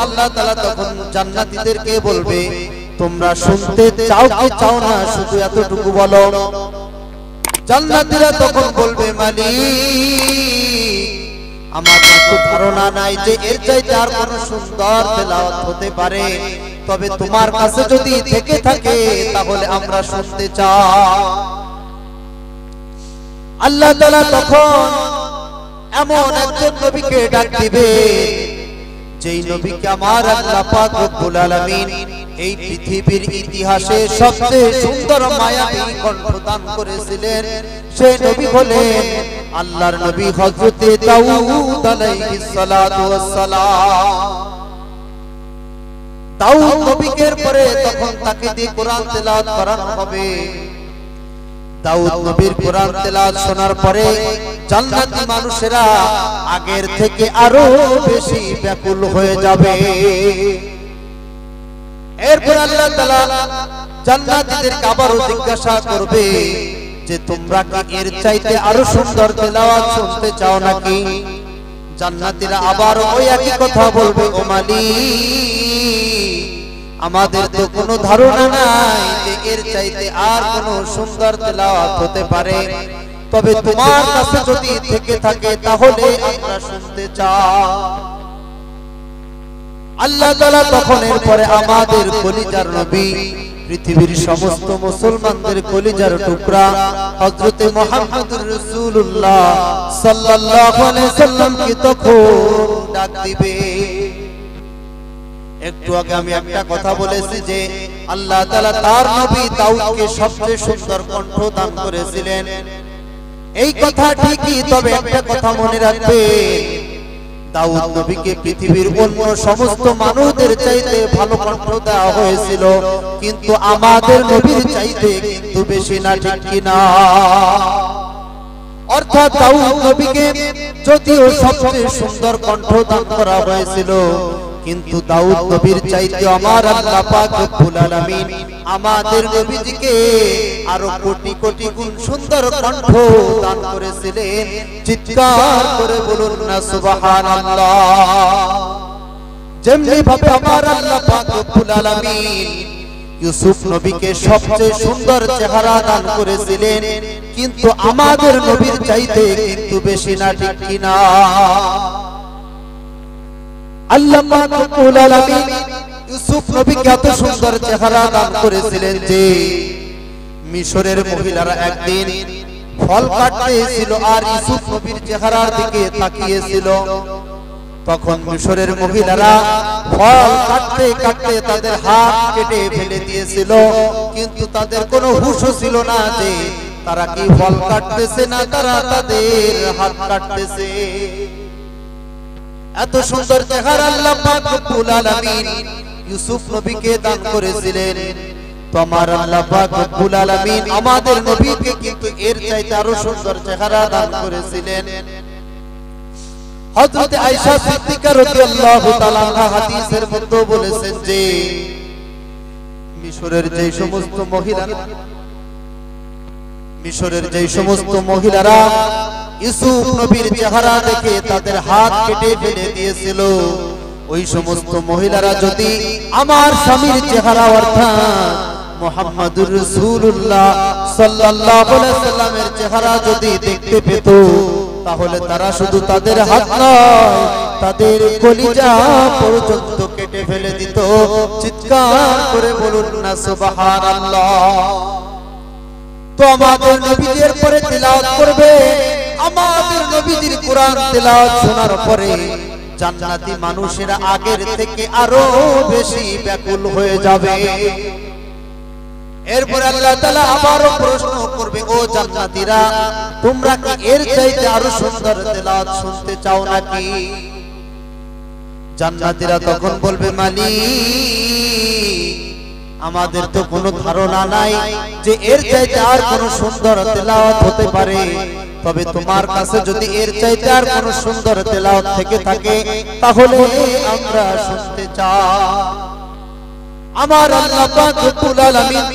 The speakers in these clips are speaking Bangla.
আল্লাহ তাআলা তখন জান্নাতীদেরকে বলবে তোমরা শুনতে চাও কি চাও না শুধু এতটুকু বলো। জান্নাতীরা তখন বলবে মালিক আমাদের তো ধারণা নাই যে এর চাইতে আর কোন সুন্দর তেলাওয়াত হতে পারে, তবে তোমার কাছে যদি থেকে থাকে তাহলে আমরা শুনতে চাই। আল্লাহ তাআলা তখন এমন একজন নবীকে ডাক দিবে যেই নবীকে আমার আল্লাহ পাক রব্বুল আলামিন এই পৃথিবীর ইতিহাসে সবচেয়ে সুন্দর মায়াবী কণ্ঠ দান করেছিলেন। সেই নবী হলেন আল্লাহর নবী হযরত দাউদ আলাইহিস সালাতু ওয়াস সালাম। দাউদ নবীর পরে তখন তাকে দিয়ে কোরআন তেলাওয়াত করানো হবে। দাউদ নবীর কোরআন তেলাওয়াত শোনার পরে জান্নাতি মানুষেরা আগের থেকে আরো বেশি ব্যাকুল হয়ে যাবে। এরপর আল্লাহ তাআলা জান্নাতীদেরকে আবারো জিজ্ঞাসা করবে যে তোমরা কি এর চাইতে আরো সুন্দর তেলাওয়াত শুনতে চাও নাকি? জান্নাতীরা আবার ওই একই কথা বলবে, ও মালিক আমাদের তো কোনো ধারণা নাই যে এর চাইতে আর কোনো সুন্দর তেলাওয়াত হতে পারে, তবে তোমার কাছে যদি থেকে থাকে তাহলে আমরা শুনতে চাই। আল্লাহ তাআলা তখন এরপরে আমাদের কলিজার নবী পৃথিবীর সমস্ত মুসলমানদের কলিজার টুকরা হযরত মুহাম্মদুর রাসূলুল্লাহ সাল্লাল্লাহু আলাইহি সাল্লামকে তখন ডাক দিবে। একটু আগে আমি একটা কথা বলেছি যে আল্লাহ তাআলা তার নবী দাউদকে সবচেয়ে সুন্দর কণ্ঠ দান করেছিলেন। এই কথা ঠিকই, তবে একটা কথা মনে রাখবেন, দাউদ নবীকে পৃথিবীর অন্য সমস্ত মানুষদের চাইতে ভালো কণ্ঠ দেওয়া হয়েছিল, কিন্তু আমাদের নবীর চাইতে কিন্তু বেশি না, ঠিক কিনা? অর্থাৎ দাউদ নবীকে যদিও সবচেয়ে সুন্দর কণ্ঠ দান করা হয়েছিল, কিন্তু দাউদ নবীর চাইতে আমার আল্লাহ পাক রব্বুল আলামিন আমাদের নবীজিকে আরো কোটি কোটি গুণ সুন্দর কণ্ঠ দান করেছিলেন। চিৎকার করে বলুন না সুবহানাল্লাহ। যেমনি ভাবে আমার আল্লাহ পাক রব্বুল আলামিন ইউসুফ নবীকে সবচেয়ে সুন্দর চেহারা দান করেছিলেন, কিন্তু আমাদের নবীর চাইতে কিন্তু বেশি না, ঠিক কিনা? আল্লাহ পাক রব্বুল আলামিন ইউসুফ নবীকে এত সুন্দর চেহারা দান করেছিলেন যে মিশরের মহিলারা একদিন ফল কাটতেছিল আর ইউসুফ নবীর চেহারার দিকে তাকিয়েছিল। তখন মিশরের মহিলারা ফল কাটতে কাটতে তাদের হাত কেটে ফেলে দিয়েছিল, কিন্তু তাদের কোনো হুঁশও ছিল না যে তারা কি ফল কাটতেছে না তারা তাদের হাত কাটতেছে। এত সুন্দর চেহারা আল্লাহ পাক রব্বুল আলামিন ইউসুফ নবীকে দান করেছিলেন। তো আমার আল্লাহ পাক রব্বুল আলামিন আমাদের নবীকে কিন্তু এর চাইতে আরো সুন্দর চেহারা দান করেছিলেন। হযরত আয়েশা সিদ্দিকা রাদিয়াল্লাহু তাআলা আনহা হাদিসের মধ্যে বলেছেন যে মিশরের যেই সমস্ত মহিলারা ইউসুফ নবীর চেহারা দেখে তাদের হাত কেটে ফেলে দিয়েছিল, ওই সমস্ত মহিলারা যদি আমার স্বামীর চেহারা অর্থাৎ মুহাম্মদুর রাসূলুল্লাহ সাল্লাল্লাহু আলাইহি সাল্লামের চেহারা যদি দেখতে পেত, তাহলে তারা শুধু তাদের হাত নয় তাদের কলিজা পর্যন্ত কেটে ফেলে দিত। চিৎকার করে বলুন না সুবহানাল্লাহ। তো আমাদের নবীজির পরে তেলাওয়াত করবে, আমাদের নবীজির কোরআন তেলাওয়াত শোনার পরে জান্নাতি মানুষেরা আগের থেকে আরো বেশি ব্যাকুল হয়ে যাবে। এরপর আল্লাহ তাআলা আবারো প্রশ্ন করবে, ও জান্নাতীরা তোমরা কি এর চাইতে আরো সুন্দর তেলাওয়াত শুনতে চাও নাকি? জান্নাতীরা তখন বলবে, মালিক আমাদের তো কোনো ধারণা নাই যে এর চাইতে আর কোনো সুন্দর তেলাওয়াত হতে পারে, তবে তোমার কাছে যদি এর চাইতে আর কোনো সুন্দর তেলাওয়াত থেকে থাকে তাহলে আমরা শুনতে চাই। আমার আল্লাহ পাক রব্বুল আলামিন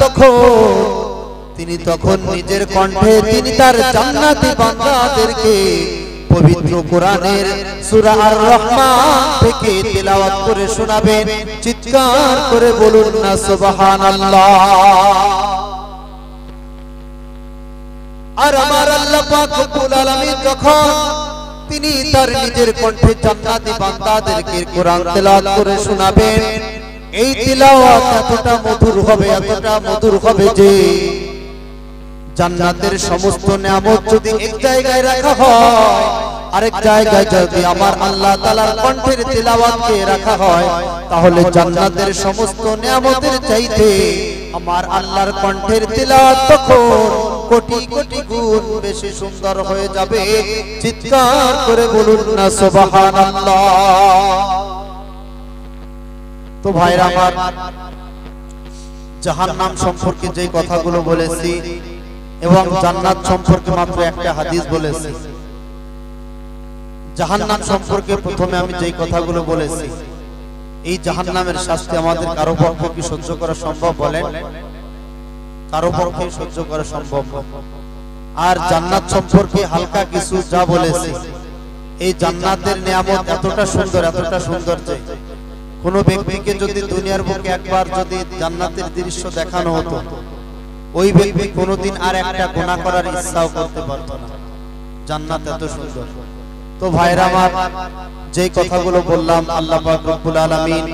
তিনি তখন নিজের কণ্ঠে তিনি তার জান্নাতি বান্দাদেরকে পবিত্র কোরআনের সূরা আর রহমান থেকে তেলাওয়াত করে শোনাবেন চিৎকার করে বলুন না সুবহানাল্লাহ আর আমার আল্লাহ পাক রব্বুল আলামিন যখন তিনি তার নিজের কণ্ঠে জান্নাতি বান্দাদেরকে কোরআন তেলাওয়াত করে শোনাবেন এই তেলাওয়াত এতটা মধুর হবে যে জান্নাতের সমস্ত নিয়ামত যদি এক জায়গায় রাখা হয় আরেক জায়গায় যদি আমার আল্লাহ তাআলার কণ্ঠের তেলাওয়াতকে রাখা হয় তাহলে জান্নাতের সমস্ত নিয়ামতের চাইতে আমার আল্লাহর কণ্ঠের তেলাওয়াত তখন কোটি কোটি গুণ বেশি সুন্দর হয়ে যাবে চিৎকার করে বলুন না সুবহানাল্লাহ তো ভাইরা আমার জাহান্নাম সম্পর্কে যে কথাগুলো বলেছি এবং জান্নাত সম্পর্কে মাত্র একটা হাদিস বলেছি জাহান্নাম সম্পর্কে প্রথমে আমি যে কথাগুলো বলেছি এই জাহান্নামের শাস্তি আমাদের কারো পক্ষে কি সহ্য করা সম্ভব বলেন কারো পক্ষে সহ্য করা সম্ভব আর জান্নাত সম্পর্কে হালকা কিছু যা বলেছি এই জান্নাতের নিয়ামত এতটা সুন্দর যে কোন ব্যক্তিকে যদি দুনিয়ার বুকে একবার যদি জান্নাতের দৃশ্য দেখানো হতো ওই ব্যক্তি কোনোদিন আর একটা গুনাহ করার ইচ্ছাও করতে পারত না জান্নাত এত সুন্দর তো ভাইরা আমার যে কথাগুলো বললাম আল্লাহ পাক রব্বুল আলামিন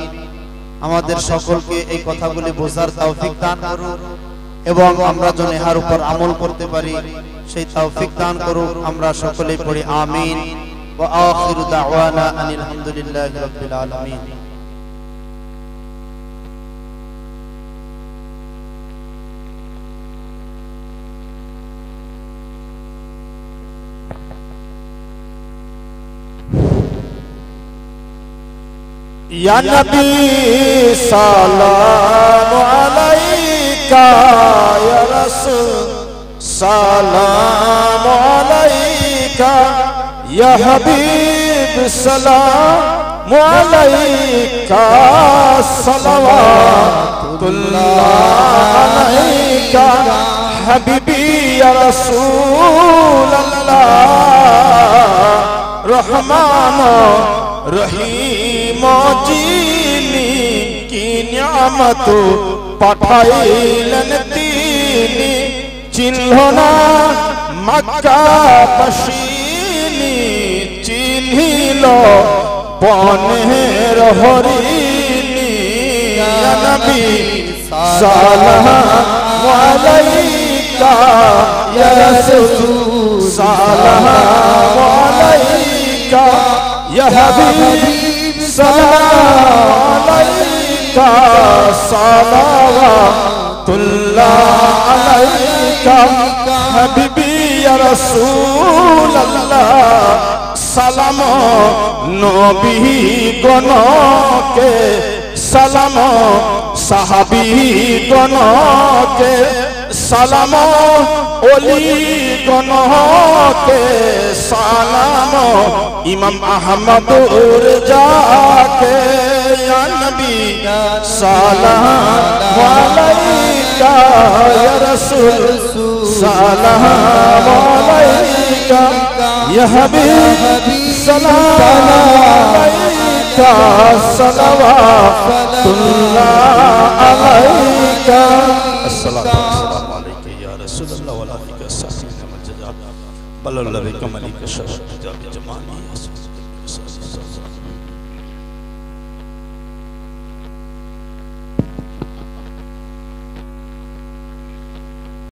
আমাদের সকলকে এই কথাগুলি বোঝার তৌফিক দান করুন এবং আমরা যেন এর উপর আমল করতে পারি সেই তৌফিক দান করুন আমরা সকলেই পড়ি আমিন ওয়া আখিরু দাওয়ানা আনিল হামদুলিল্লাহি রাব্বিল আলামিন या नबी सलाम अलैका या रसूल सलाम अलैका या हबीब सलाम अलैका सलवातुल्लाह अलैका हबीबी या रसूल अल्लाह रहमान रहीम जिनी की नियामत पाठाइलन तीनी चिन्हना मक्का बशीनी चिन्हिलो बनेर हरिनी या नबी सलाम अलैका या रसूल सलाम अलैका या हबीब सलाम अलैका सलावतुल्लाह अलैका हबीबी या रसूल अल्लाह सलाम नबी गणों के सलाम साहबी गणों के सलाम ओली गणों के सलाम इमाम अहमद रजा के या नबी सलाम अलैका या रसूल सलाम अलैका या हबीब सलाम अलैका सलवातुल्लाह अलैका अस्सलामु अलैका या रसूलल्लाह व अलैका सल्लल्लाहु अलैहि वसल्लम बल्लल्लाहु अलैका मलिक शरफ जमानी